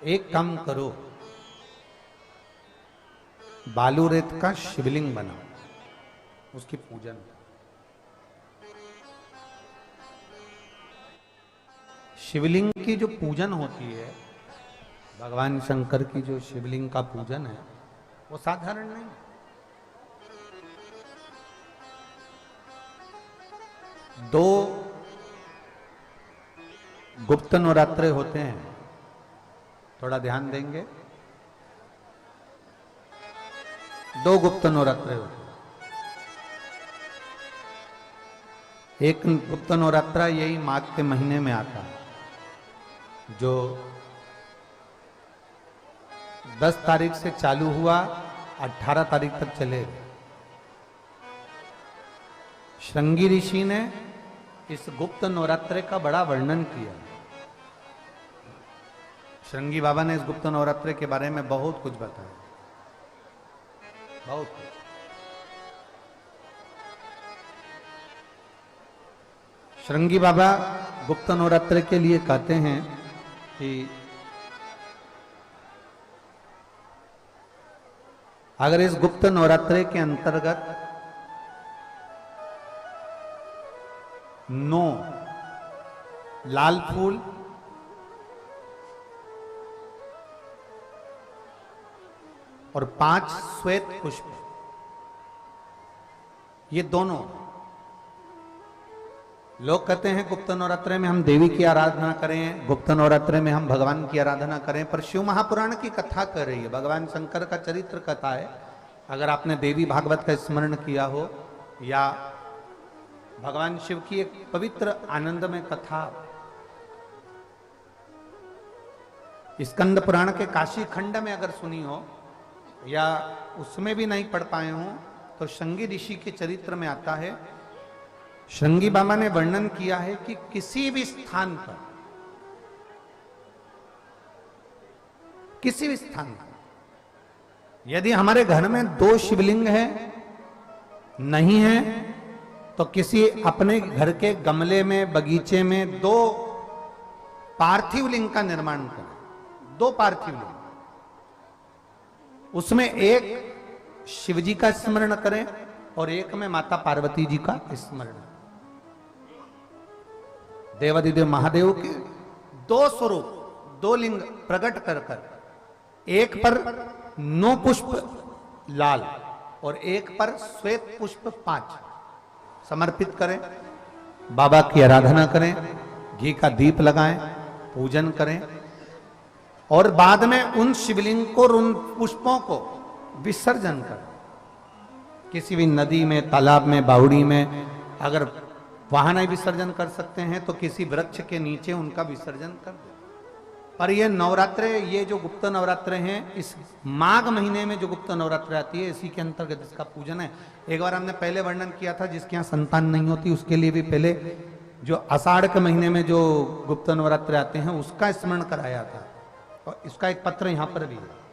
एक काम करो, बालू रेत का शिवलिंग बनाओ, उसकी पूजन। शिवलिंग की जो पूजन होती है, भगवान शंकर की जो शिवलिंग का पूजन है, वो साधारण नहीं। दो गुप्त नवरात्रे होते हैं, थोड़ा ध्यान देंगे। दो गुप्त नवरात्रे होते हैं। एक गुप्त नवरात्रा यही माघ के महीने में आता है, जो 10 तारीख से चालू हुआ, 18 तारीख तक चलेगा। श्रृंगी ऋषि ने इस गुप्त नवरात्रे का बड़ा वर्णन किया। श्रृंगी बाबा ने इस गुप्त नवरात्रे के बारे में बहुत कुछ बताया, बहुत कुछ। श्रृंगी बाबा गुप्त नवरात्रे के लिए कहते हैं कि अगर इस गुप्त नवरात्रे के अंतर्गत 9 लाल फूल, और 5 श्वेत पुष्प, ये दोनों, लोग कहते हैं गुप्त नवरात्रे में हम देवी की आराधना करें, गुप्त नवरात्रे में हम भगवान की आराधना करें, पर शिव महापुराण की कथा कर रही है, भगवान शंकर का चरित्र कथा है। अगर आपने देवी भागवत का स्मरण किया हो, या भगवान शिव की एक पवित्र आनंदमय कथा स्कंद पुराण के काशी खंड में अगर सुनी हो, या उसमें भी नहीं पढ़ पाए हो, तो श्रृंगी ऋषि के चरित्र में आता है। श्रृंगी बाबा ने वर्णन किया है कि किसी भी स्थान पर, किसी भी स्थान पर यदि हमारे घर में 2 शिवलिंग है, नहीं है, तो किसी अपने घर के गमले में, बगीचे में 2 पार्थिव लिंग का निर्माण करें। 2 पार्थिव लिंग, उसमें एक शिव जी का स्मरण करें और एक में माता पार्वती जी का स्मरण। देवादिदेव महादेव के 2 स्वरूप, 2 लिंग प्रकट कर कर, एक पर 9 पुष्प लाल और एक पर श्वेत पुष्प 5 समर्पित करें, बाबा की आराधना करें, घी का दीप लगाएं, पूजन करें, और बाद में उन शिवलिंग को, उन पुष्पों को विसर्जन करें। किसी भी नदी में, तालाब में, बावड़ी में, अगर वहां नहीं विसर्जन कर सकते हैं तो किसी वृक्ष के नीचे उनका विसर्जन कर दें। पर ये नवरात्रे, ये जो गुप्त नवरात्रे हैं, इस माघ महीने में जो गुप्त नवरात्रे आती है, इसी के अंतर्गत इसका पूजन है। एक बार हमने पहले वर्णन किया था, जिसके यहाँ संतान नहीं होती उसके लिए भी पहले जो आषाढ़ के महीने में जो गुप्त नवरात्रे आते हैं उसका स्मरण कराया था, और इसका एक पत्र यहाँ पर भी है।